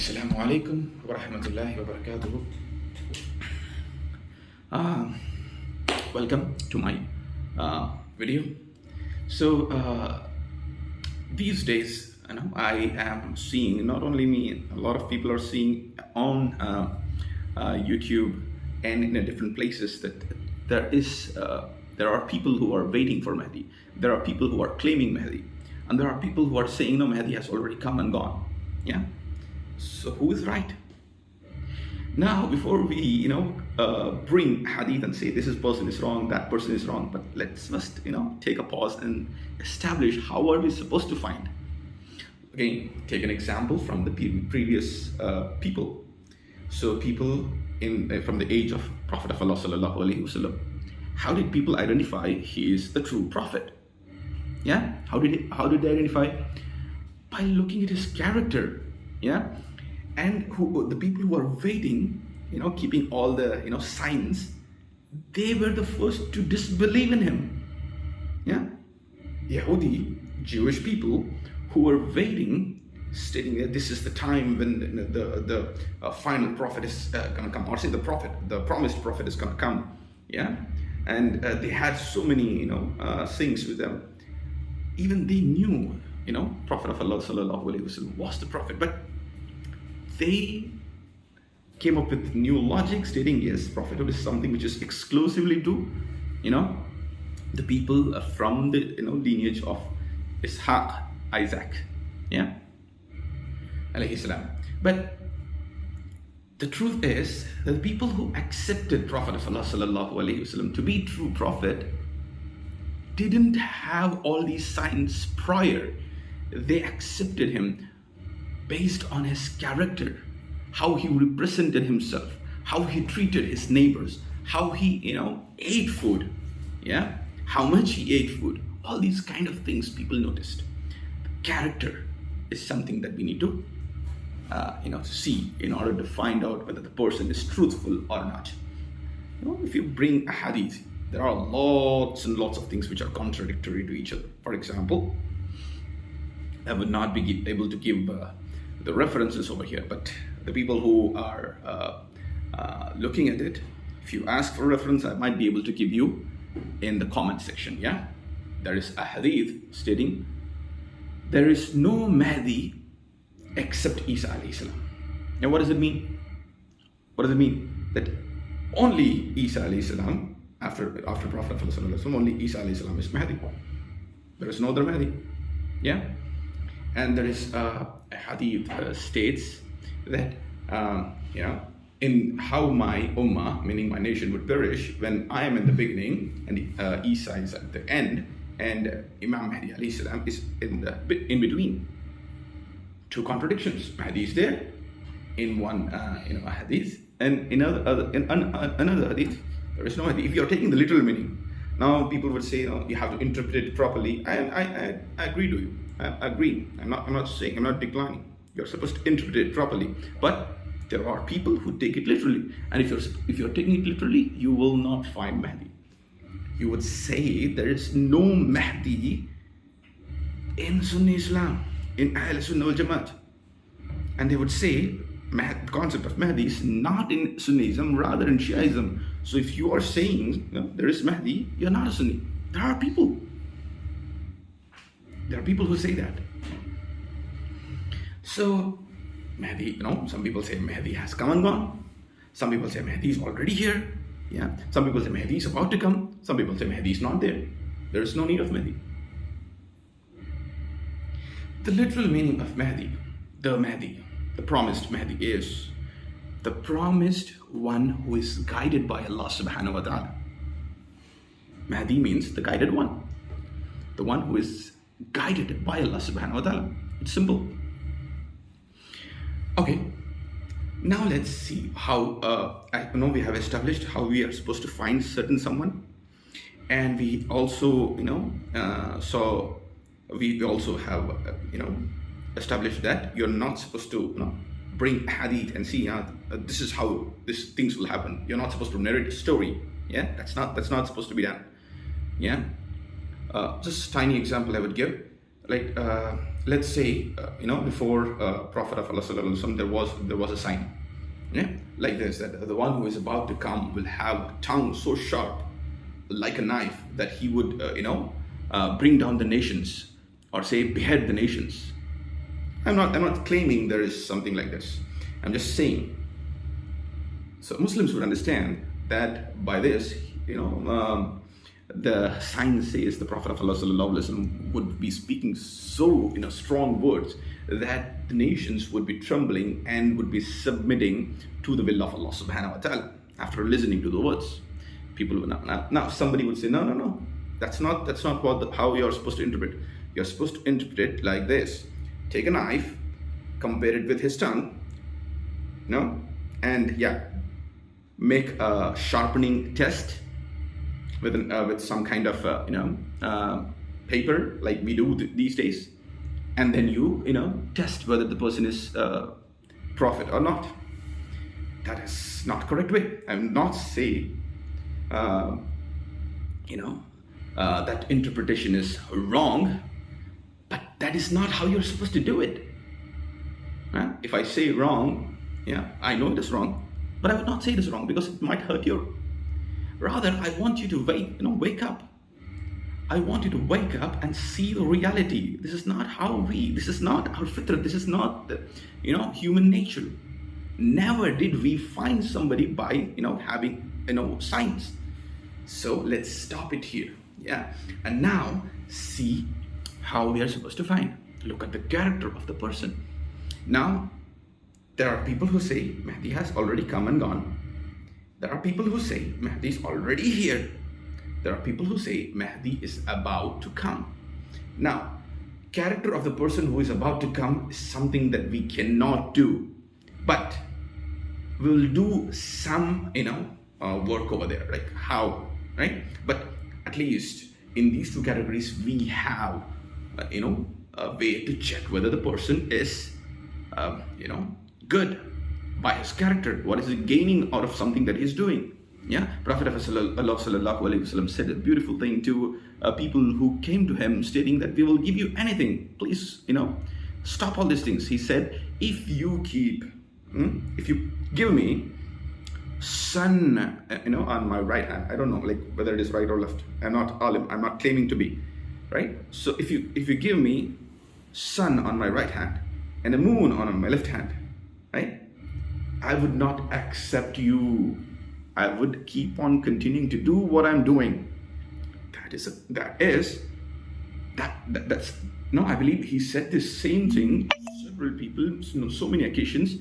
Assalamu alaikum wa rahmatullahi wa barakatuh. Welcome to my video. So these days, I am seeing, not only me, a lot of people are seeing on YouTube and in different places that there are people who are waiting for Mahdi. There are people who are claiming Mahdi, and there are people who are saying, no, Mahdi has already come and gone. Yeah. So who is right? Now, before we, bring Hadith and say this person is wrong, that person is wrong, but let's first, take a pause and establish how are we supposed to find. Again, take an example from the previous people. So people from the age of Prophet of Allah sallallahu alaihi wasallam, how did people identify he is the true prophet? Yeah, how did they identify? By looking at his character. Yeah, and the people who are waiting, keeping all the signs, they were the first to disbelieve in him. Yeah, Yahudi, Jewish people who were waiting, stating that this is the time when the final prophet is going to come, or say the promised prophet is going to come. Yeah, and they had so many things with them. Even they knew, Prophet of Allah sallallahu alaihi wasallam was the prophet, but they came up with new logic stating, yes, prophethood is something which is exclusively to, the people from the lineage of Ishaq, Isaac, yeah, alayhi salam. But the truth is that the people who accepted Prophet of Allah sallallahu alaihi wasallam to be true prophet didn't have all these signs prior. They accepted him based on his character, how he represented himself, how he treated his neighbors, how he ate food, yeah, how much he ate food. All these kind of things people noticed. Character is something that we need to see in order to find out whether the person is truthful or not. If you bring a hadith, there are lots and lots of things which are contradictory to each other. For example, I would not be able to give the references over here, but the people who are looking at it, if you ask for a reference, I might be able to give you in the comment section. Yeah, there is a hadith stating there is no Mahdi except Isa alayhi salam. Now, what does it mean? What does it mean? That only Isa alayhi salam, after Prophet of Allah, only Isa alayhi salam is Mahdi. There is no other Mahdi. Yeah. And there is a hadith states that in how my ummah, meaning my nation, would perish when I am in the beginning and Isa is at the end, and Imam Mahdi alayhi salam is in between. Two contradictions. Mahdi is there in one a hadith, and in another hadith there is no Mahdi. If you are taking the literal meaning, now people would say you have to interpret it properly. I agree to you. I agree. I'm not declining. You're supposed to interpret it properly. But there are people who take it literally. And if you're taking it literally, you will not find Mahdi. You would say there is no Mahdi in Sunni Islam, in Ahl Sunnah wal Jamaat. And they would say the concept of Mahdi is not in Sunnism, rather in Shiaism. So if you are saying there is Mahdi, you're not a Sunni. There are people who say that. So Mahdi, some people say Mahdi has come and gone. Some people say Mahdi is already here. Yeah. Some people say Mahdi is about to come. Some people say Mahdi is not there. There is no need of Mahdi. The literal meaning of Mahdi, the promised Mahdi, is the promised one who is guided by Allah subhanahu wa ta'ala. Mahdi means the guided one. The one who is guided by Allah subhanahu wa ta'ala. It's simple. Okay, now let's see how I know we have established how we are supposed to find someone, and we also we also have established that you're not supposed to bring hadith and see this is how these things will happen. You're not supposed to narrate a story. Yeah, that's not supposed to be done. Yeah. Just a tiny example I would give, like let's say, before Prophet of Allah sallallahu alaihi wasallam, there was a sign, yeah, like this, that the one who is about to come will have a tongue so sharp, like a knife, that he would, bring down the nations, or say behead the nations. I'm not claiming there is something like this. I'm just saying. So Muslims would understand that by this, the sign says the Prophet of Allah sallallahu alaihi wasallam would be speaking so strong words that the nations would be trembling and would be submitting to the will of Allah subhanahu wa ta'ala after listening to the words. People would now somebody would say, no, that's not how you're supposed to interpret. You're supposed to interpret it like this: take a knife, compare it with his tongue, and make a sharpening test with some kind of paper, like we do these days, and then you test whether the person is prophet or not. That is not correct way. I will not say that interpretation is wrong, but that is not how you're supposed to do it. If I say wrong, I know it is wrong, but I would not say it is wrong because it might hurt you. Rather, I want you to wake up. I want you to wake up and see the reality. This is not this is not our fitrah, this is not the, human nature. Never did we find somebody by, having, signs. So let's stop it here. And now see how we are supposed to find. Look at the character of the person. Now, there are people who say Mahdi has already come and gone. There are people who say Mahdi is already here. There are people who say Mahdi is about to come. Now, character of the person who is about to come is something that we cannot do. But we'll do some, work over there. Like how, right? But at least in these two categories, we have, a way to check whether the person is, good by his character. What is he gaining out of something that he's doing? Prophet of Allah sallallahu alaihi wasallam said a beautiful thing to people who came to him, stating that we will give you anything. Please, stop all these things. He said, if you give me sun, on my right hand. I don't know, like whether it is right or left. I'm not alim. I'm not claiming to be, right? So if you give me sun on my right hand and a moon on my left hand, right? I would not accept you. I would keep on continuing to do what I'm doing. That's I believe he said the same thing to several people, so many occasions.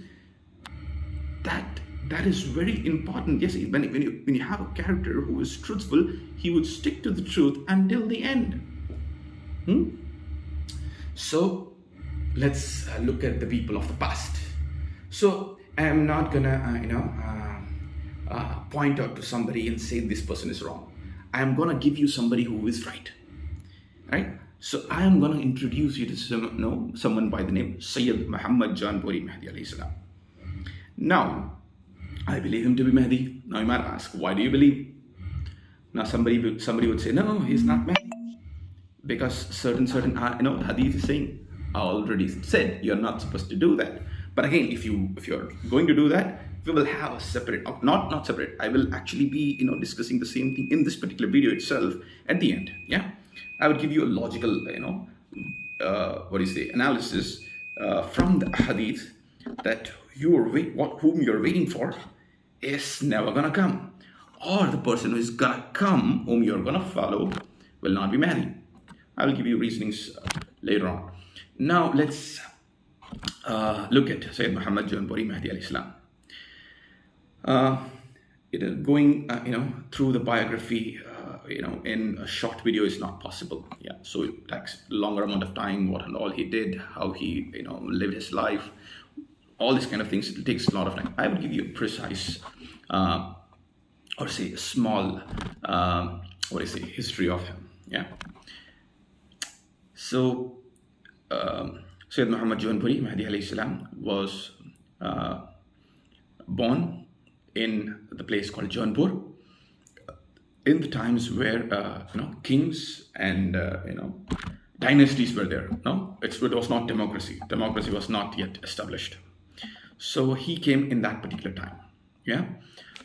That is very important. Yes, when you have a character who is truthful, he would stick to the truth until the end. So let's look at the people of the past. So I'm not gonna point out to somebody and say this person is wrong. I am gonna give you somebody who is right. So I am gonna introduce you to someone by the name Sayyid Muhammad Jaunpuri Mahdi alayhi salam. Now, I believe him to be Mahdi. Now you might ask, why do you believe? Now somebody would say, no, he's not Mahdi, because certain the Hadith is saying, I already said you're not supposed to do that. But again, if you're going to do that, we will have a separate, not separate. I will actually be discussing the same thing in this particular video itself at the end. I would give you a logical analysis from the Hadith that whom you're waiting for is never gonna come, or the person who is gonna come, whom you're gonna follow, will not be Mahdi. I will give you reasonings later on. Now let's look at Sayyid Muhammad Jaunpuri Mahdi alayhi salam. Going through the biography in a short video is not possible. So it takes a longer amount of time, what and all he did, how he lived his life, all these kind of things. It takes a lot of time. I would give you a precise or say a small history of him. So Sayyid Muhammad Jaunpuri Mahdi alayhi salam was born in the place called Jaunpur in the times where kings and dynasties were there. No, it was not democracy. Democracy was not yet established. So he came in that particular time. Yeah.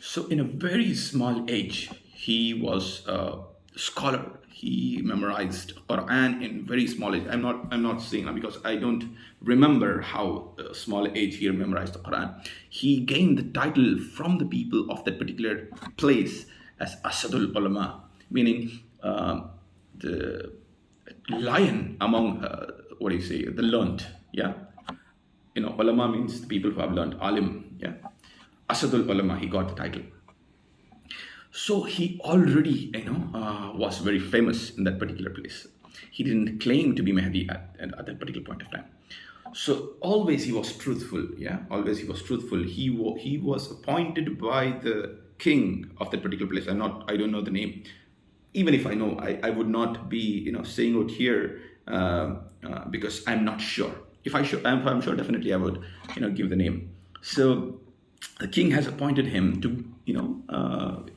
So in a very small age, he was a scholar. He memorized Quran in very small age. I'm not saying that because I don't remember how small age he memorized the Quran. He gained the title from the people of that particular place as Asadul Ulama, meaning the lion among the learned. Yeah, ulama means the people who have learned. Alim. Yeah, Asadul Ulama. He got the title. So he already, was very famous in that particular place. He didn't claim to be Mahdi at that particular point of time. So always he was truthful. Yeah, always he was truthful. He was appointed by the king of that particular place. I don't know the name. Even if I know, I would not be, saying it here because I'm not sure. If I'm sure, definitely I would, give the name. So the king has appointed him to,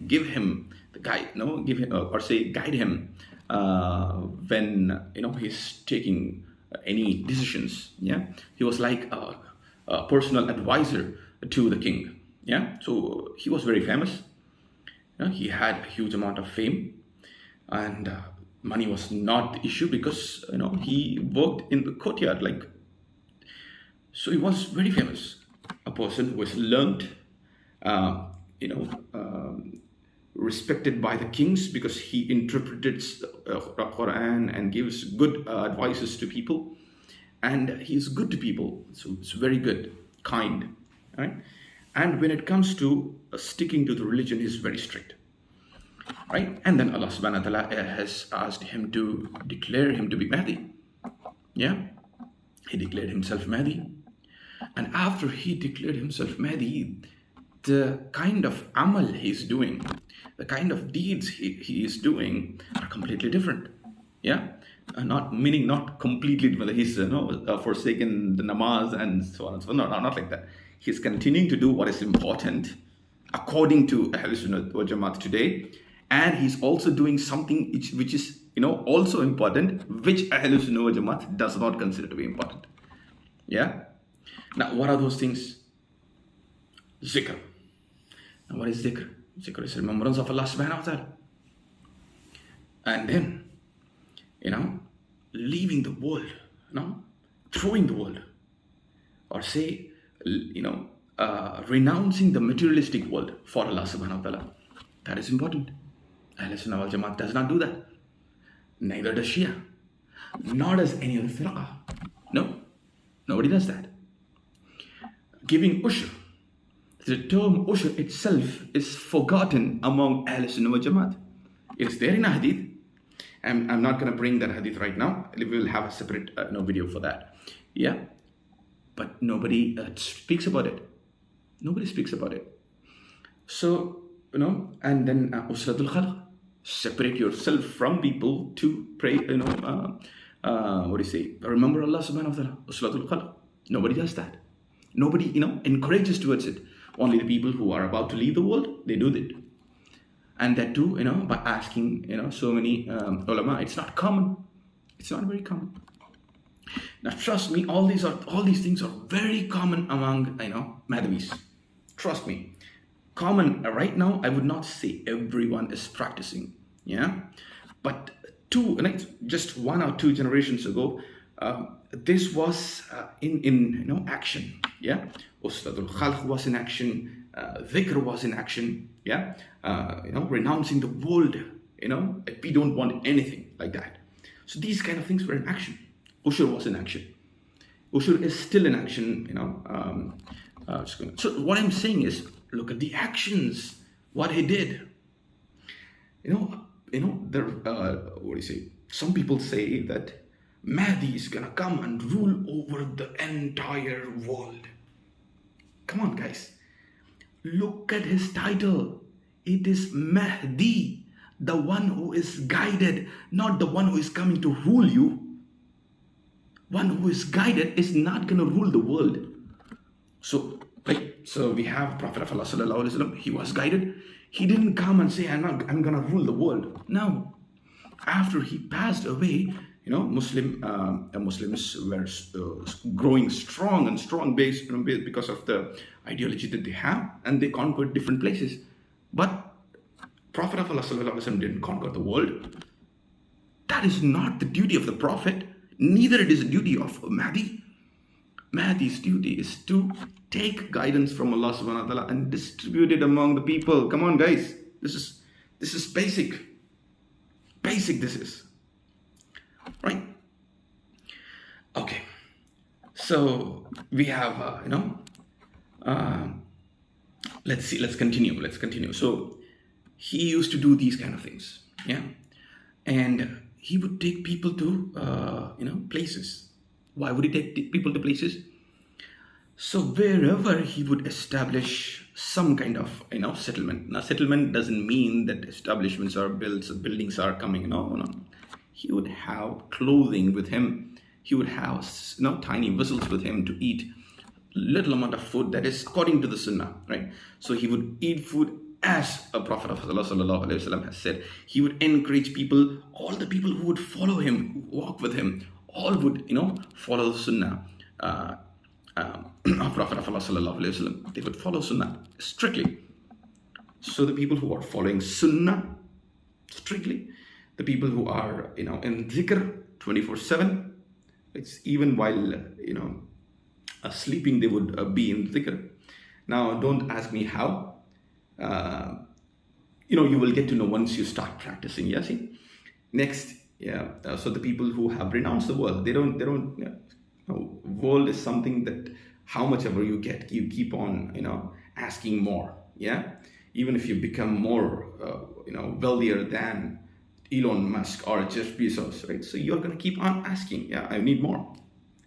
give him the guide, guide him when, he's taking any decisions. Yeah, he was like a personal advisor to the king. Yeah, so he was very famous. He had a huge amount of fame, and money was not the issue because he worked in the courtyard. So he was very famous, a person who was learned, respected by the kings because he interprets the Quran and gives good advices to people, and he's good to people. So it's very good, kind, right? And when it comes to sticking to the religion, he's very strict, right? And then Allah subhanahu wa ta'ala has asked him to declare him to be Mahdi. Yeah, he declared himself Mahdi. And after he declared himself Mahdi, the kind of amal he's doing, the kind of deeds he is doing are completely different. Yeah, not completely different. He's forsaken the namaz and so on and so on. No, not like that. He's continuing to do what is important according to Ahl Sunnah wal Jamaat today, and he's also doing something which is also important, which Ahl Sunnah wal Jamaat does not consider to be important. Yeah. Now, what are those things? Zikr. Now, what is zikr? Zikr is remembrance of Allah subhanahu wa ta'ala. And then, leaving the world, throwing the world, or say, renouncing the materialistic world for Allah subhanahu wa ta'ala. That is important. Ahl Sunnah wal Jamaat does not do that. Neither does Shia. Nor does any other firqah. No, nobody does that. Giving ushr. The term ushr itself is forgotten among Ahl Sunnah wal Jamaat. It's there in a hadith. I'm not going to bring that hadith right now. We will have a separate video for that. Yeah. But nobody speaks about it. Nobody speaks about it. So, and then usratul khalq. Separate yourself from people to pray, remember Allah subhanahu wa ta'ala. Usratul khalq. Nobody does that. Nobody, encourages towards it. Only the people who are about to leave the world, they do that. And that too, by asking, so many ulama. It's not common. It's not very common. Now, trust me, all these things are very common among, Mahdavis. Trust me. Common right now, I would not say everyone is practicing. Yeah. But just 1 or 2 generations ago, this was in action. Yeah, Ustadul Khalq was in action, dhikr was in action. Yeah, renouncing the world. We don't want anything like that. So these kind of things were in action. Ushr was in action. Ushr is still in action. So what I'm saying is, look at the actions. What he did. Some people say that Mahdi is gonna come and rule over the entire world. Come on, guys. Look at his title. It is Mahdi, the one who is guided, not the one who is coming to rule you. One who is guided is not gonna rule the world. So we have Prophet of Allah sallallahu alaihi wasallam. He was guided. He didn't come and say, I'm gonna rule the world. No. After he passed away, Muslims were growing strong and strong based, because of the ideology that they have, and they conquered different places. But Prophet of Allah sallallahu alaihi wasallam didn't conquer the world. That is not the duty of the Prophet. Neither it is the duty of Mahdi. Mahdi's duty is to take guidance from Allah subhanahu wa ta'ala and distribute it among the people. Come on, guys. This is basic. Basic this is. Right? Okay. So we have, let's continue. So he used to do these kind of things. Yeah. And he would take people to, places. Why would he take people to places? So wherever he would establish some kind of, settlement. Now, settlement doesn't mean that establishments are built, buildings are coming. No. He would have clothing with him. He would have, tiny vessels with him to eat little amount of food that is according to the Sunnah, right? So he would eat food as a Prophet of Allah sallallahu alaihi wasallam has said. He would encourage people, all the people who would follow him, who walk with him, all would, follow the Sunnah of Prophet of Allah sallallahu alaihi wasallam. They would follow Sunnah strictly. So the people who are following Sunnah strictly, the people who are, in dhikr 24/7, it's even while, sleeping, they would be in dhikr. Now, don't ask me how. You will get to know once you start practicing. Yeah, see. Next, so the people who have renounced the world, they don't. World is something that how much ever you get, you keep on, asking more. Yeah, even if you become more, wealthier than Elon Musk or Jeff Bezos, right? So you're gonna keep on asking. Yeah, I need more.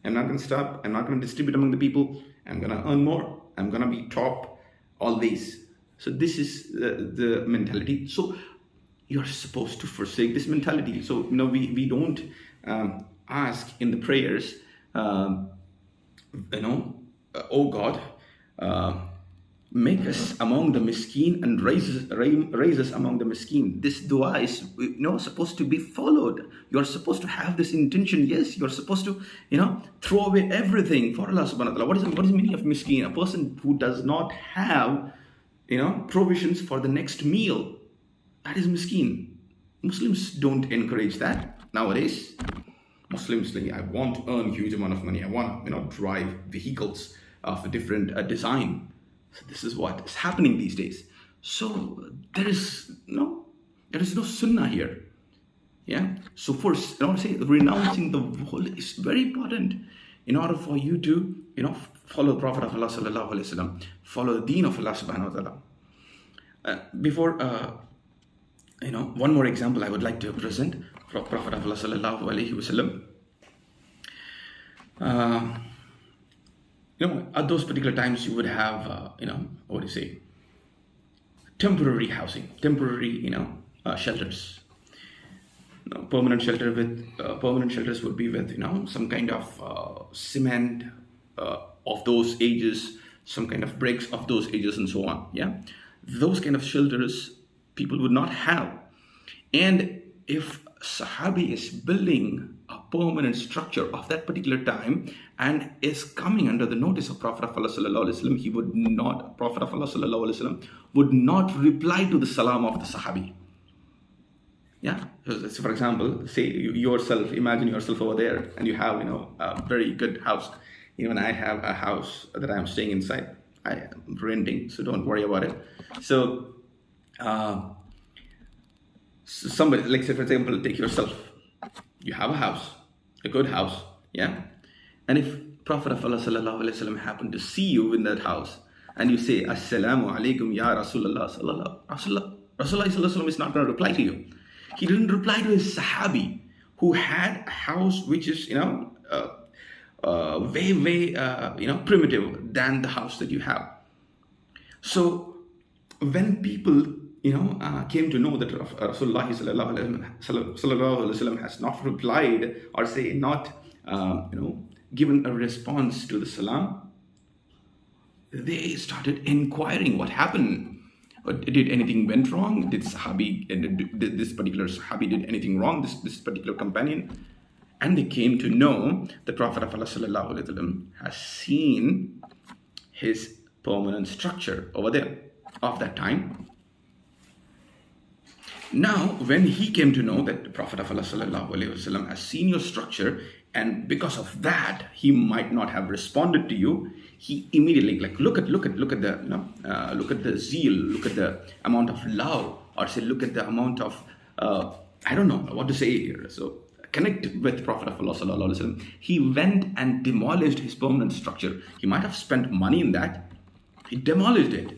I'm not gonna stop. I'm not gonna distribute among the people. I'm gonna earn more. I'm gonna be top. All these. So this is the mentality. So you're supposed to forsake this mentality. So we don't ask in the prayers, oh God, make us among the miskeen and raise us among the miskeen. This dua is supposed to be followed. You're supposed to have this intention. Yes, you're supposed to throw away everything for Allah subhanahu wa ta'ala. What is the meaning of miskeen? A person who does not have provisions for the next meal. That is miskeen. Muslims don't encourage that nowadays. Muslims I want to earn huge amount of money. I want to drive vehicles of a different design. So this is what is happening these days. So there is no sunnah here. Yeah. So first, renouncing the world is very important in order for you to follow the Prophet of Allah sallallahu alaihi wasallam, follow the deen of Allah subhanahu wa ta'ala. Before one more example I would like to present from Prophet of Allah sallallahu alaihi wasallam. At those particular times you would have temporary housing, temporary shelters. Permanent shelters would be with some kind of cement of those ages, some kind of bricks of those ages, and so on. Yeah, those kind of shelters people would not have. And if Sahabi is building a permanent structure of that particular time and is coming under the notice of Prophet of Allah sallallahu alaihi wasallam, Prophet of Allah sallallahu alaihi wasallam would not reply to the salam of the Sahabi. Yeah. So for example, say yourself, imagine yourself over there and you have, a very good house. Even I have a house that I'm staying inside. I am renting, so don't worry about it. So, somebody, like say for example, take yourself. You have a house, a good house, yeah? And if Prophet of Allah sallallahu alaihi wasallam happened to see you in that house and you say, Assalamu alaikum ya Rasulullah sallallahu Rasulullah sallallahu alaihi wasallam is not going to reply to you. He didn't reply to his Sahabi who had a house which is, way, primitive than the house that you have. So when people, came to know that Rasulullah sallallahu alaihi wasallam has not replied or say not, given a response to the salam, they started inquiring what happened. Did anything went wrong? Did this particular Sahabi did anything wrong? This particular companion? And they came to know the Prophet of Allah sallallahu alaihi wasallam has seen his permanent structure over there of that time. Now, when he came to know that the Prophet of Allah sallallahu alaihi wasallam has seen your structure, and because of that he might not have responded to you, he immediately, like, look at the look at the zeal, look at the amount of love, or say look at the amount of I don't know what to say here. So connect with Prophet of Allah sallallahu alaihi wasallam. He went and demolished his permanent structure. He might have spent money in that. He demolished it.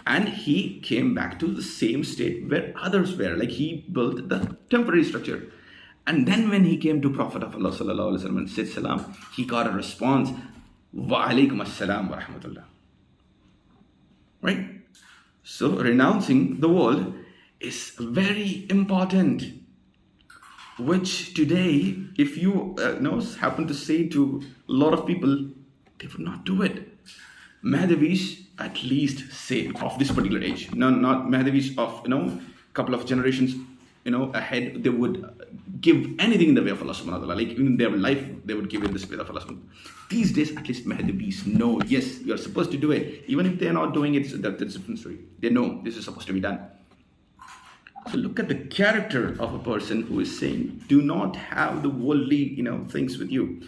And he came back to the same state where others were. Like, he built the temporary structure. And then when he came to Prophet of Allah sallallahu alaihi wasallam and said salam, he got a response, wa alaikum assalam wa rahmatullah. Right? So renouncing the world is very important. Which today, if you happen to say to a lot of people, they would not do it. Mahdavis, at least say of this particular age, not Mahdavis of couple of generations ahead, they would give anything in the way of Allah subhanahu wa ta'ala. Like, even in their life they would give in the spirit of Allah subhanahu wa ta'ala. These days, at least Mahdavis know, yes, you are supposed to do it. Even if they are not doing it, that's a different story. They know this is supposed to be done. So look at the character of a person who is saying, do not have the worldly things with you.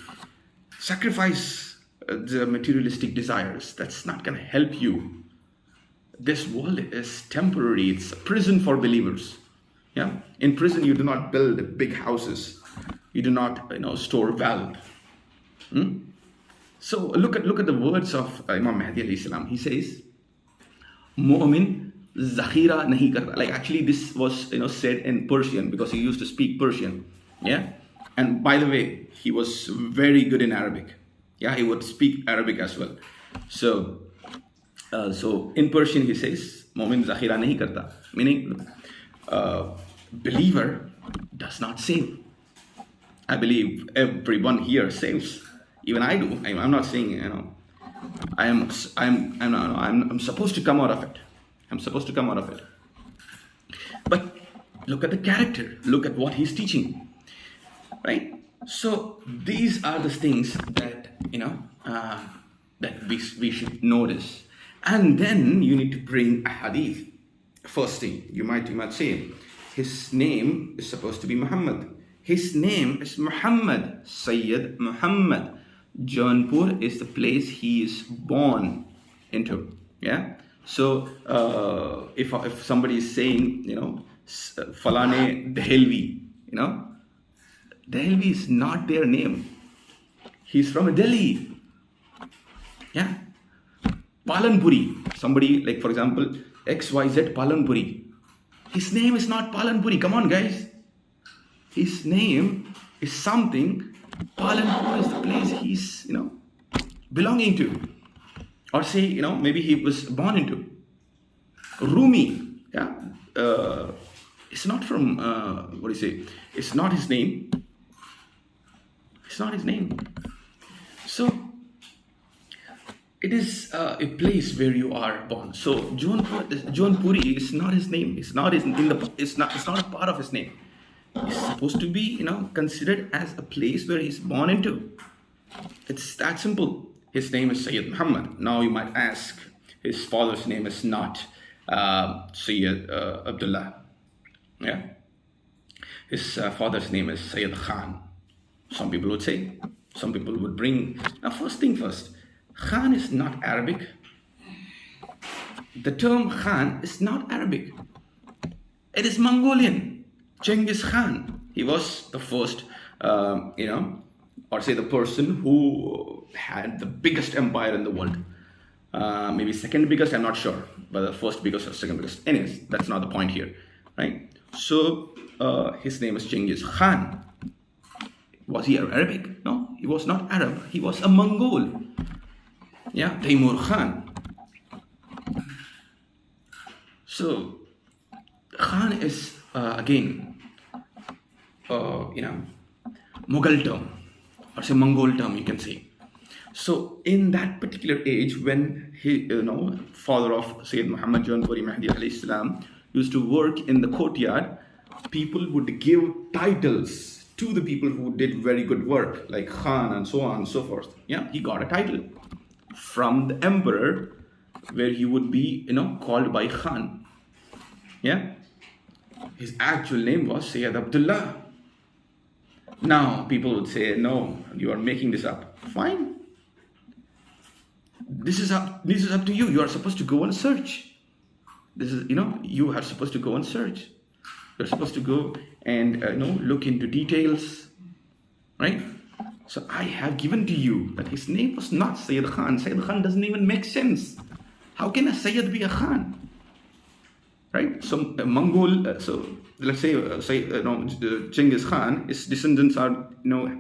Sacrifice the materialistic desires. That's not going to help you. This world is temporary. It's a prison for believers. Yeah, in prison you do not build big houses. You do not store wealth. So look at the words of Imam Mahdi alayhi salam. He says, "Mu'min zakhira nahi karta." Like, actually this was said in Persian, because he used to speak Persian. Yeah, and by the way, he was very good in Arabic. Yeah, he would speak Arabic as well. So in Persian he says, "Mu'min zakhira nahi karta," meaning believer does not save. I believe everyone here saves. Even I do. I'm not saying I'm supposed to come out of it. I'm supposed to come out of it. But look at the character. Look at what he's teaching. Right? So these are the things that that we should notice. And then you need to bring a hadith. First thing, you might say, his name is supposed to be Muhammad. His name is Muhammad, Sayyid Muhammad. Jaunpur is the place he is born into. Yeah. So if somebody is saying, Falane Dehelvi, Dehelvi is not their name. He's from Delhi. Yeah. Palanpuri. Somebody, like, for example, XYZ Palanpuri. His name is not Palanpuri. Come on, guys. His name is something. Palanpur is the place he's, belonging to. Or say, maybe he was born into. Rumi. Yeah. It's not from, it's not his name. It's not his name. So, it is a place where you are born. So Jaunpuri is not his name. It's not a part of his name. It's supposed to be considered as a place where he's born into. It's that simple. His name is Sayyid Muhammad. Now you might ask, his father's name is not Sayyid Abdullah. Yeah. His father's name is Sayyid Khan. Some people would say. Some people would bring. Now, first thing first. Khan is not Arabic. The term Khan is not Arabic. It is Mongolian. Genghis Khan. He was the first, or say the person who had the biggest empire in the world. Maybe second biggest, I'm not sure. But the first biggest or second biggest. Anyways, that's not the point here. Right? So, his name is Genghis Khan. Was he Arabic? No, he was not Arab. He was a Mongol. Yeah, Taimur Khan. So, Khan is again, Mughal term, or say Mongol term, you can say. So, in that particular age, when he, father of Sayyid Muhammad Jaunpuri Mahdi alayhi salam used to work in the courtyard, people would give titles to the people who did very good work, like Khan and so on and so forth. Yeah, he got a title from the emperor, where he would be, called by Khan. Yeah, his actual name was Sayyid Abdullah. Now people would say, no, you are making this up. Fine. This is up to you. You are supposed to go and search. This is, you are supposed to go and search. You're supposed to go and look into details, right? So I have given to you that his name was not Sayyid Khan. Sayyid Khan doesn't even make sense. How can a Sayyid be a Khan? Right? So a Mongol, so let's say, Genghis Khan, his descendants are,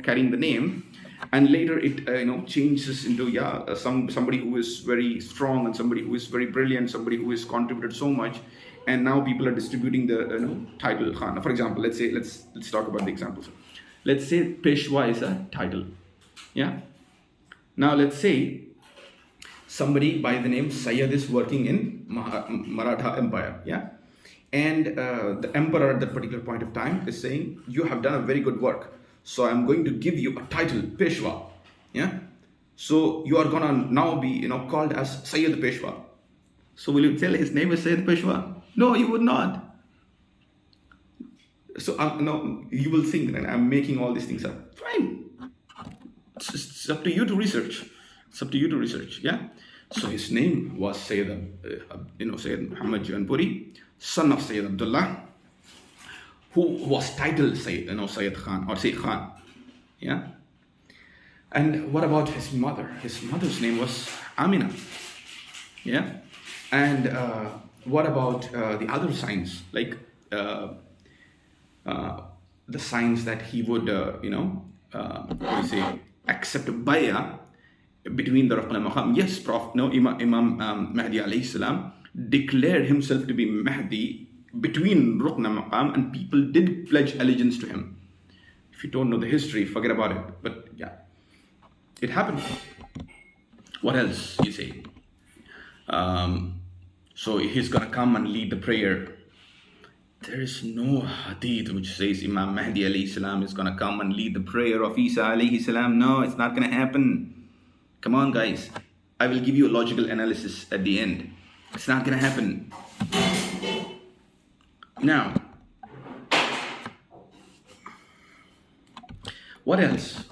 carrying the name, and later it, changes into, somebody who is very strong and somebody who is very brilliant, somebody who has contributed so much, and now people are distributing the, title Khan. For example, let's talk about the examples. Let's say Peshwa is a title. Yeah. Now let's say somebody by the name Sayyid is working in Maratha Empire. Yeah. And the emperor at that particular point of time is saying, you have done a very good work, so I'm going to give you a title, Peshwa. Yeah. So you are gonna now be, called as Sayyid Peshwa. So will you tell his name is Sayyid Peshwa? No, you would not. So no, you will think that I'm making all these things up. Fine. It's up to you to research. It's up to you to research. Yeah. So his name was Sayyid Muhammad Jaunpuri, son of Sayyid Abdullah, who was titled Sayyid Khan or Sayyid Khan. Yeah. And what about his mother? His mother's name was Amina. Yeah. And what about the other signs, like the signs that he would, accept bay'ah between the Rukn al-Maqam? Yes, Imam Mahdi alayhi salam declared himself to be Mahdi between Rukn al-Maqam, and people did pledge allegiance to him. If you don't know the history, forget about it. But yeah, it happened. What else you say? So he's gonna come and lead the prayer. There is no hadith which says Imam Mahdi alayhi salam is gonna come and lead the prayer of Isa alayhi salam. No, it's not gonna happen. Come on, guys. I will give you a logical analysis at the end. It's not gonna happen. Now, what else?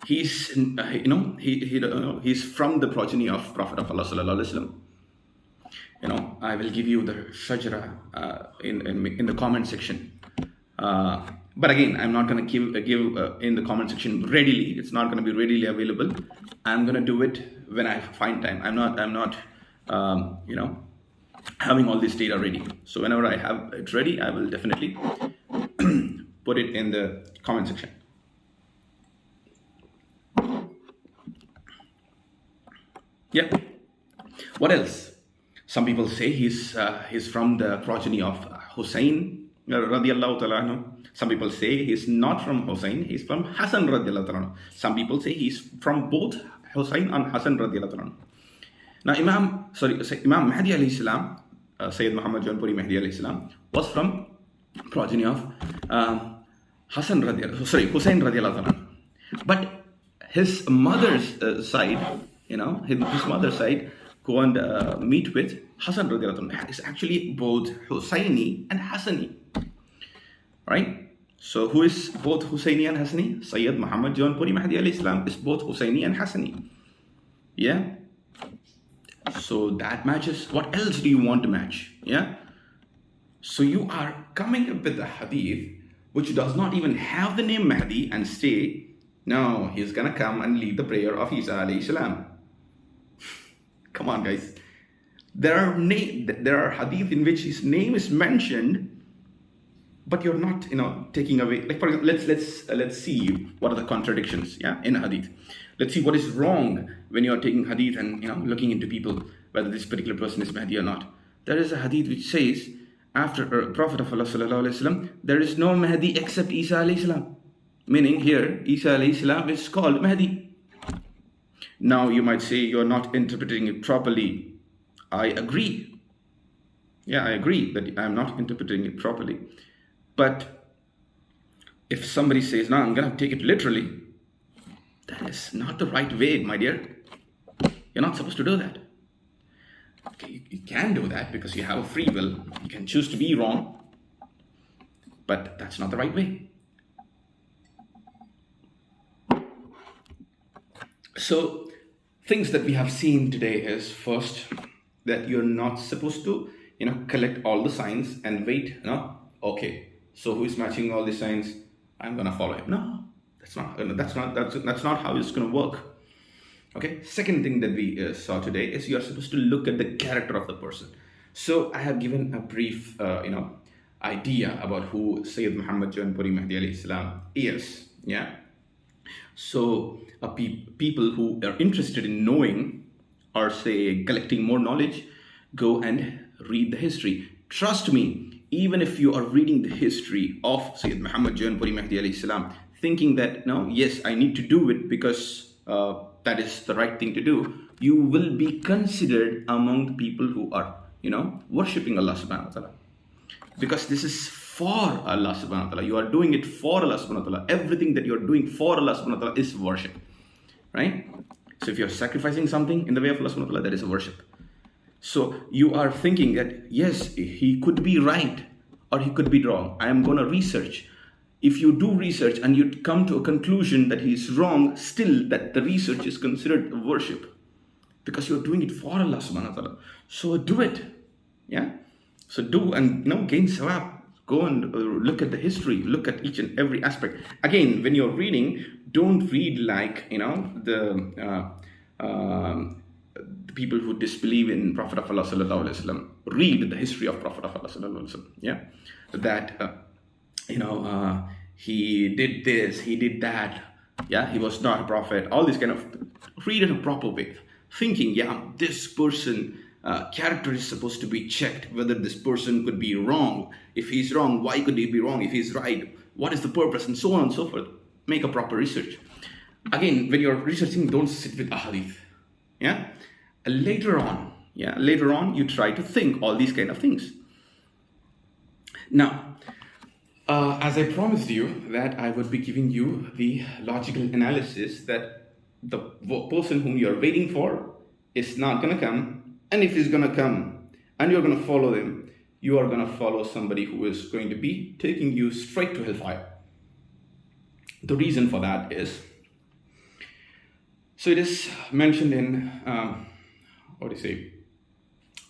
He's he's from the progeny of Prophet of Allah sallallahu alaihi wasallam. I will give you the shajara in the comment section. But again, I'm not going to give in the comment section readily. It's not going to be readily available. I'm going to do it when I find time. I'm not having all this data ready. So whenever I have it ready, I will definitely put it in the comment section. Yeah. What else? Some people say he's from the progeny of Hussein radiallahu ta'ala anhu. Some people say he's not from Hussein, he's from Hassan radiallahu ta'ala anhu. Some people say he's from both Hussein and Hassan radiallahu ta'ala anhu. Now Imam Mahdi alayhi salam, Sayyid Muhammad Jaunpuri Mahdi alayhi salam, was from progeny of Hussein radiallahu ta'ala anhu. But his mother's side, his mother's side, go and meet with Hassan radiallahu anhu. It's actually both Husseini and Hassani. Right? So who is both Husseini and Hassani? Sayyid Muhammad Jaunpuri Mahdi alayhi salam is both Husseini and Hassani. Yeah? So that matches. What else do you want to match? Yeah? So you are coming up with a hadith which does not even have the name Mahdi and say, no, he's gonna come and lead the prayer of Isa alayhi salam. Come on, guys. There are hadith in which his name is mentioned, but you're not, taking away. Like for example, let's see what are the contradictions, in hadith. Let's see what is wrong when you are taking hadith and looking into people whether this particular person is Mahdi or not. There is a hadith which says after Prophet of Allah sallallahu alaihi wasallam, there is no Mahdi except Isa alayhi salam. Meaning here, Isa alayhi salam is called Mahdi. Now you might say you're not interpreting it properly. I agree. Yeah, I agree that I'm not interpreting it properly. But if somebody says, no, I'm going to take it literally, that is not the right way, my dear. You're not supposed to do that. Okay, you can do that because you have a free will. You can choose to be wrong, but that's not the right way. So things that we have seen today is, first, that you're not supposed to, collect all the signs and wait. Okay, so who is matching all the signs? I'm gonna follow him. No, that's not how it's gonna work. Okay. Second thing that we saw today is you are supposed to look at the character of the person. So I have given a brief, idea about who Sayyid Muhammad Jaunpuri Mahdi alayhi salam is. Yeah. So people who are interested in knowing or say collecting more knowledge, go and read the history. Trust me, even if you are reading the history of Sayyid Muhammad Jaunpuri Mahdi alayhi salam, thinking that, no, yes, I need to do it because that is the right thing to do, you will be considered among the people who are, worshipping Allah subhanahu wa ta'ala. Because this is for Allah subhanahu wa ta'ala. You are doing it for Allah subhanahu wa ta'ala. Everything that you are doing for Allah subhanahu wa ta'ala is worship. Right? So if you're sacrificing something in the way of Allah subhanahu wa ta'ala, that is a worship. So you are thinking that, yes, he could be right or he could be wrong. I am going to research. If you do research and you come to a conclusion that he is wrong, still that the research is considered worship. Because you're doing it for Allah subhanahu wa ta'ala. So do it. Yeah? So do and gain sawab. Go and look at the history. Look at each and every aspect. Again, when you're reading, don't read like, the people who disbelieve in Prophet of Allah sallallahu alaihi wasallam. Read the history of Prophet of Allah sallallahu alaihi wasallam. Yeah? That, he did this, he did that. Yeah? He was not a prophet. All this kind of, read it in a proper way. Thinking, this person, character is supposed to be checked, whether this person could be wrong. If he's wrong, why could he be wrong? If he's right, what is the purpose? And so on and so forth. Make a proper research. Again, when you're researching, don't sit with Hadith. Yeah? Later on, you try to think all these kind of things. Now, as I promised you that I would be giving you the logical analysis that the person whom you're waiting for is not going to come. And if he's going to come and you're going to follow them, you are going to follow somebody who is going to be taking you straight to hellfire. The reason for that is, so it is mentioned in,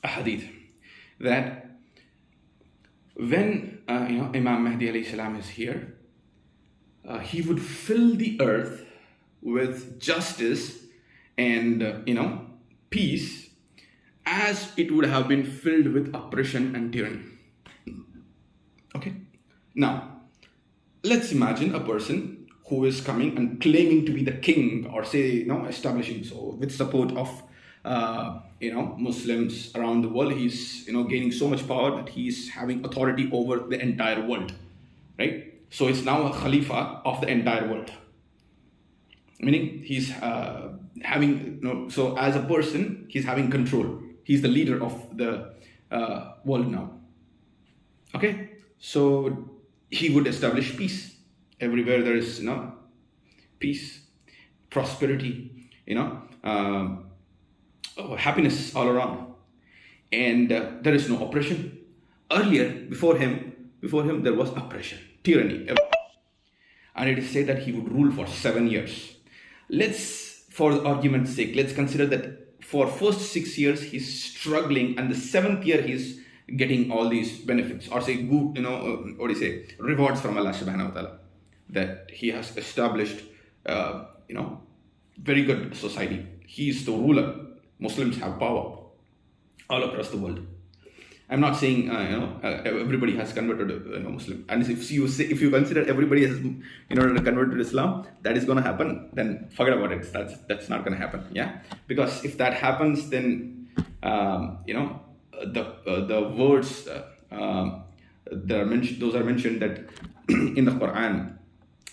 a hadith, that when, Imam Mahdi alayhi salam is here, he would fill the earth with justice and, peace, as it would have been filled with oppression and tyranny. Okay? Now, let's imagine a person who is coming and claiming to be the king, or say, establishing, so with support of, Muslims around the world. He's, gaining so much power that he's having authority over the entire world, right? So he's now a Khalifa of the entire world. Meaning he's having, so as a person, he's having control. He's the leader of the world now. Okay? So he would establish peace. Everywhere there is, peace, prosperity, happiness all around. And there is no oppression. Earlier, before him, there was oppression, tyranny. And it is said that he would rule for 7 years. Let's, for the argument's sake, let's consider that for first 6 years he's struggling, and the 7th year he's getting all these benefits, or say good, rewards from Allah subhanahu wa ta'ala, that he has established, very good society. He is the ruler. Muslims have power all across the world. I'm not saying everybody has converted Muslim, and if you consider everybody has converted Islam, that is going to happen, then forget about it. That's not going to happen. Yeah, because if that happens, then the words those are mentioned that in the Quran,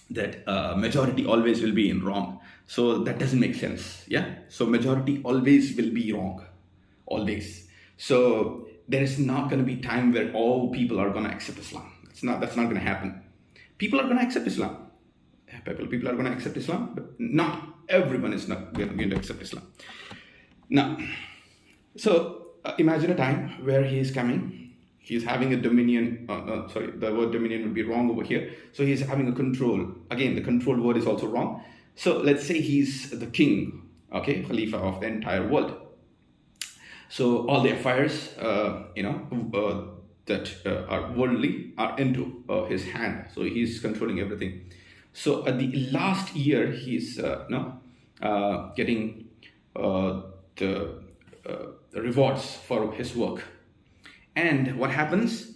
that majority always will be in wrong. So that doesn't make sense. Yeah, so majority always will be wrong, always. So there is not going to be time where all people are going to accept Islam. That's not going to happen. People are going to accept Islam. People are going to accept Islam, but not everyone is not going to accept Islam. Now, so imagine a time where he is coming. He's having a dominion. Sorry, the word dominion would be wrong over here. So he's having a control. Again, the control word is also wrong. So let's say he's the king, okay, Khalifa of the entire world. So all the affairs, that are worldly are into his hand. So he's controlling everything. So at the last year, he's getting the rewards for his work. And what happens?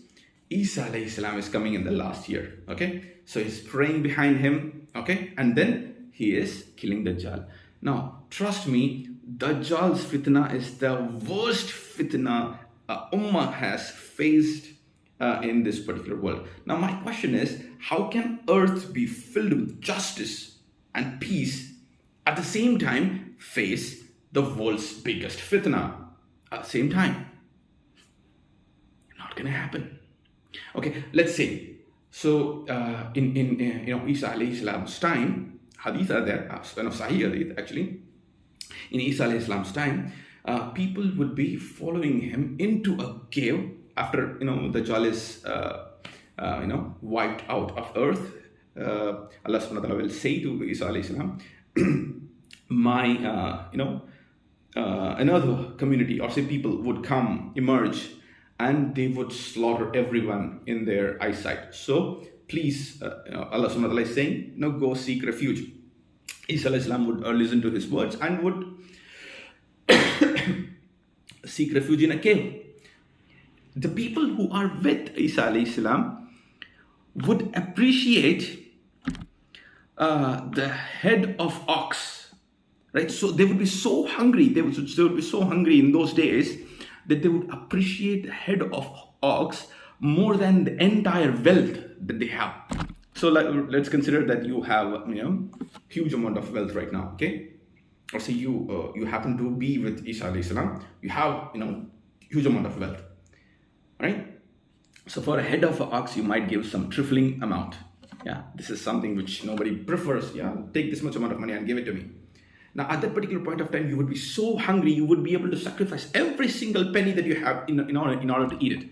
Isa alayhi salam is coming in the last year. Okay, so he's praying behind him. Okay, and then he is killing Dajjal. Now, trust me, Dajjal's fitna is the worst fitna Ummah has faced in this particular world. Now, my question is, how can earth be filled with justice and peace at the same time face the world's biggest fitna at the same time? Not gonna happen. Okay, let's say, so in Isa alayhi salam's time, Hadith are there, Sahih Hadith actually. In Isa alayhi salam's time, people would be following him into a cave after the Dajjal is wiped out of earth. Allah subhanahu wa ta'ala will say to Isa alayhi salam, another community or say people would emerge, and they would slaughter everyone in their eyesight. So please, Allah subhanahu wa ta'ala is saying, go seek refuge. Isa alayhi salam would listen to his words and would seek refuge in a cave. The people who are with Isa alayhi salam would appreciate the head of ox, right? So they would be so hungry, they would be so hungry in those days that they would appreciate the head of ox more than the entire wealth that they have. So let's consider that you have huge amount of wealth right now, okay? Or say you happen to be with Isa alayhi salam, you have huge amount of wealth, right? So for a head of an ox, you might give some trifling amount. Yeah, this is something which nobody prefers. Yeah, take this much amount of money and give it to me. Now, at that particular point of time, you would be so hungry, you would be able to sacrifice every single penny that you have in order to eat it.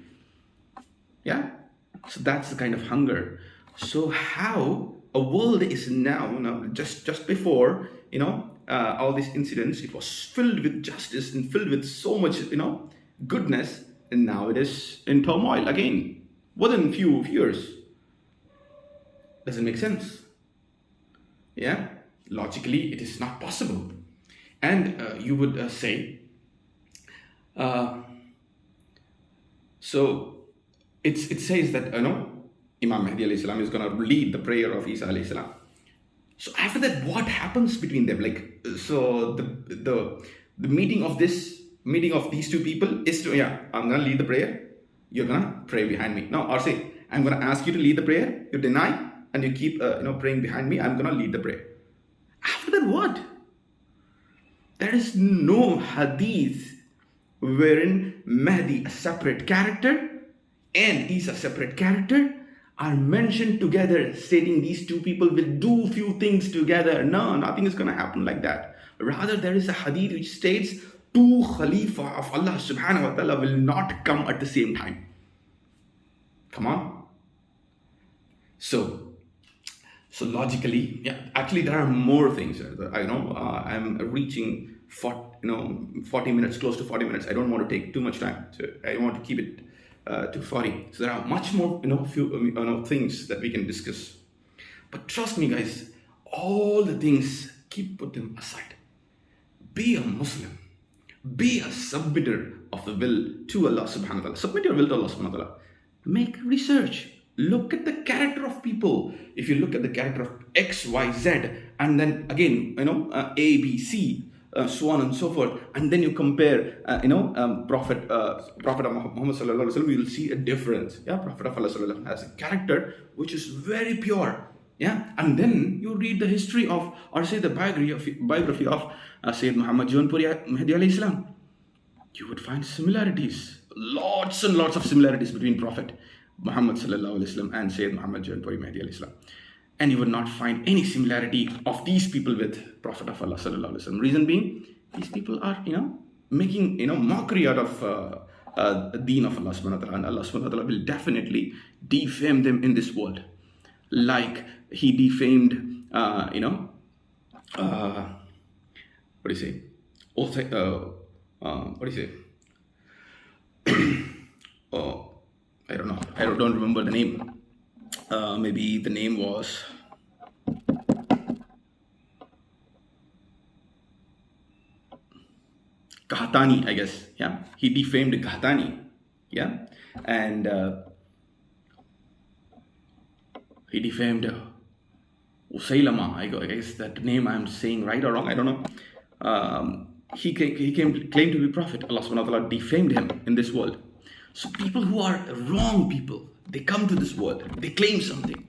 Yeah, so that's the kind of hunger. So how a world is now just before all these incidents, it was filled with justice and filled with so much goodness, and now it is in turmoil again within few years. Doesn't make sense. Yeah, logically it is not possible. And you would say, so it says that Imam Mahdi alayhi salam is going to lead the prayer of Isa alayhi salam. So after that, what happens between them? So the meeting of these two people is to, I'm going to lead the prayer, you're going to pray behind me. No, or say, I'm going to ask you to lead the prayer, you deny, and you keep praying behind me, I'm going to lead the prayer. After that, what? There is no hadith wherein Mahdi, a separate character, and Isa, a separate character, are mentioned together, stating these two people will do few things together. No, nothing is going to happen like that. Rather, there is a hadith which states two Khalifa of Allah subhanahu wa ta'ala will not come at the same time. Come on. So logically, actually there are more things. I know I'm reaching 40 minutes, close to 40 minutes. I don't want to take too much time. So I want to keep it to 40. So there are much more few things that we can discuss. But trust me, guys, all the things, put them aside. Be a Muslim. Be a submitter of the will to Allah subhanahu wa ta'ala. Submit your will to Allah subhanahu wa ta'ala. Make research. Look at the character of people. If you look at the character of X, Y, Z, and then again, A, B, C, so on and so forth, and then you compare, Prophet of Muhammad sallallahu alaihi wasallam, you will see a difference. Yeah, Prophet of Allah sallallahu alaihi wasallam has a character which is very pure. Yeah, and then you read the history of, or say the biography of Sayyid Muhammad Jaunpuri Mahdi alayhi salam. You would find similarities, lots and lots of similarities between Prophet. Muhammad sallallahu alaihi wasallam and Sayyid Muhammad Jaunpuri Mahdi alayhi salam. And you would not find any similarity of these people with Prophet of Allah sallallahu alaihi wasallam. Reason being, these people are, making, mockery out of the deen of Allah subhanahu wa ta'ala. And Allah subhanahu wa ta'ala will definitely defame them in this world. Like he defamed, what do you say? What do you say? Oh, I don't know. I don't remember the name. Maybe the name was Qahtani, I guess. Yeah, he defamed Qahtani. Yeah, and he defamed Usailama. I guess that name I'm saying right or wrong, I don't know. He claimed to be prophet. Allah subhanahu wa ta'ala defamed him in this world. So people who are wrong people, they come to this world, they claim something.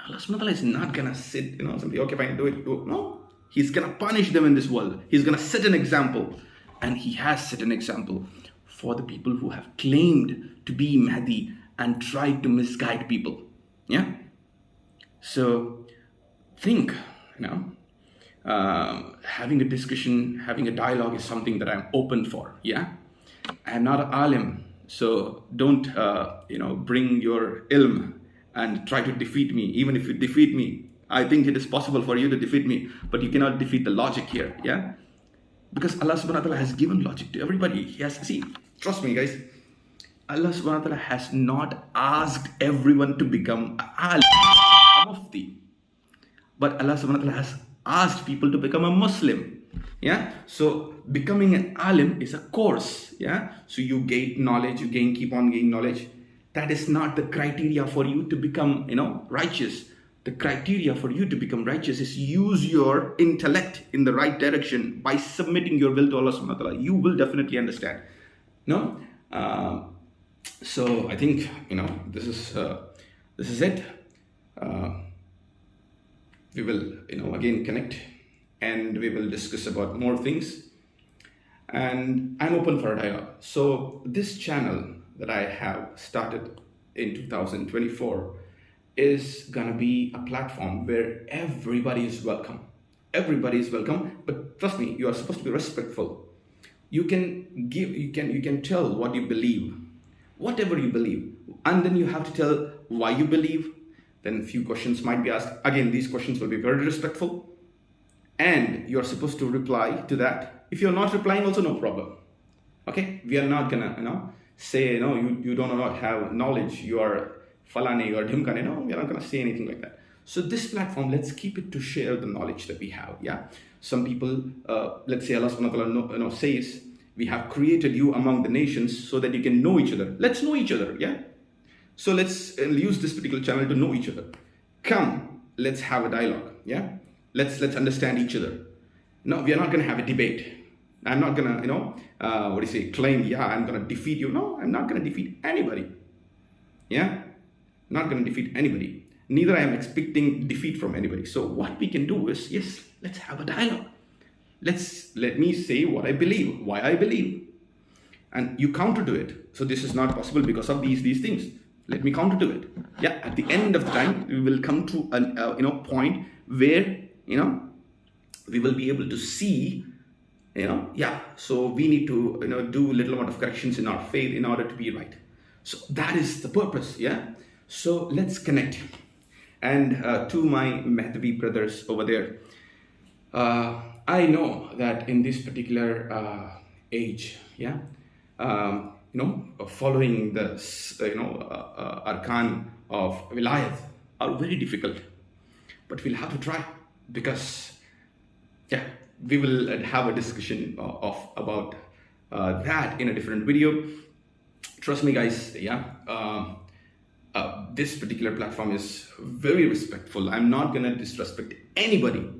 Allah subhanahu wa ta'ala is not gonna sit, somebody, okay, fine, do it. No. He's gonna punish them in this world. He's gonna set an example. And he has set an example for the people who have claimed to be Mahdi and tried to misguide people. Yeah? So think, having a discussion, having a dialogue is something that I'm open for. Yeah? I'm not an alim, so don't, bring your ilm and try to defeat me. Even if you defeat me, I think it is possible for you to defeat me, but you cannot defeat the logic here. Yeah? Because Allah subhanahu wa ta'ala has given logic to everybody. He has, trust me guys, Allah subhanahu wa ta'ala has not asked everyone to become a mufti. But Allah subhanahu wa ta'ala has asked people to become a Muslim. Yeah. So becoming an alim is a course. Yeah. So you gain knowledge, keep on gaining knowledge. That is not the criteria for you to become, righteous. The criteria for you to become righteous is use your intellect in the right direction by submitting your will to Allah subhanahu wa ta'ala. You will definitely understand. No? So I think, this is it. We will, again connect and we will discuss about more things. And I'm open for a dialogue. So this channel that I have started in 2024 is gonna be a platform where everybody is welcome. Everybody is welcome, but trust me, you are supposed to be respectful. You can give, you can tell what you believe, whatever you believe, and then you have to tell why you believe. Then a few questions might be asked. Again, these questions will be very respectful, and you are supposed to reply to that. If you're not replying, also no problem. Okay, we are not gonna, say you don't have knowledge. You are falane or dhimkane. No, we're not going to say anything like that. So this platform, let's keep it to share the knowledge that we have. Yeah. Some people, let's say Allah subhanahu wa ta'ala says, we have created you among the nations so that you can know each other. Let's know each other. Yeah. So let's use this particular channel to know each other. Come, let's have a dialogue. Yeah. Let's understand each other. No, we are not going to have a debate. I'm not going to, claim, yeah, I'm going to defeat you. No, I'm not going to defeat anybody. Yeah. Not going to defeat anybody. Neither I am expecting defeat from anybody. So what we can do is, yes, let's have a dialogue. Let me say what I believe, why I believe. And you counter to it. So this is not possible because of these things. Let me counter to it. Yeah, at the end of the time, we will come to a point where, we will be able to see, so we need to, do a little amount of corrections in our faith in order to be right. So that is the purpose, yeah. So let's connect. And to my Mahdavi brothers over there, I know that in this particular age, yeah, following the arkan of wilayat are very difficult, but we'll have to try because, yeah, we will have a discussion about that in a different video. Trust me, guys. Yeah. This particular platform is very respectful. I'm not going to disrespect anybody.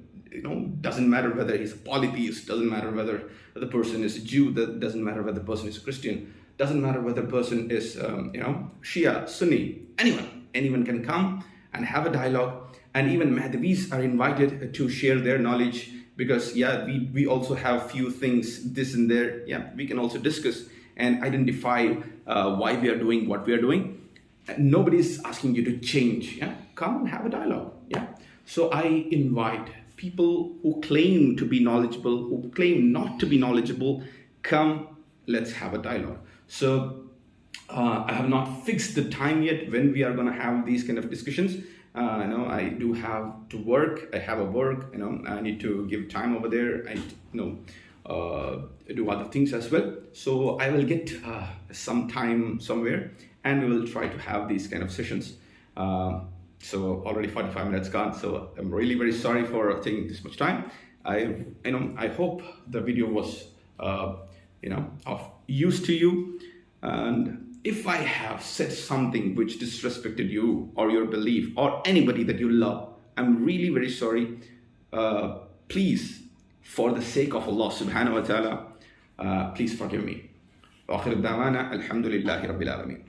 Doesn't matter whether he's a polytheist, doesn't matter whether the person is a Jew, that doesn't matter whether the person is a Christian, doesn't matter whether the person is, Shia, Sunni, anyone can come and have a dialogue. And even Mahdavis are invited to share their knowledge because, yeah, we also have few things, this and there. Yeah, we can also discuss and identify why we are doing what we are doing. nobody's asking you to change. Yeah, come and have a dialogue. Yeah, so I invite people who claim to be knowledgeable, who claim not to be knowledgeable, come, let's have a dialogue. So I have not fixed the time yet when we are going to have these kind of discussions. I do have to work. I have a work. I need to give time over there. I do other things as well. So I will get some time somewhere, and we will try to have these kind of sessions. So already 45 minutes gone. So I'm really very sorry for taking this much time. I hope the video was of use to you. And if I have said something which disrespected you or your belief or anybody that you love, I'm really very sorry. Please, for the sake of Allah subhanahu wa ta'ala, please forgive me. وآخر دعوانا الحمد لله رب العالمين.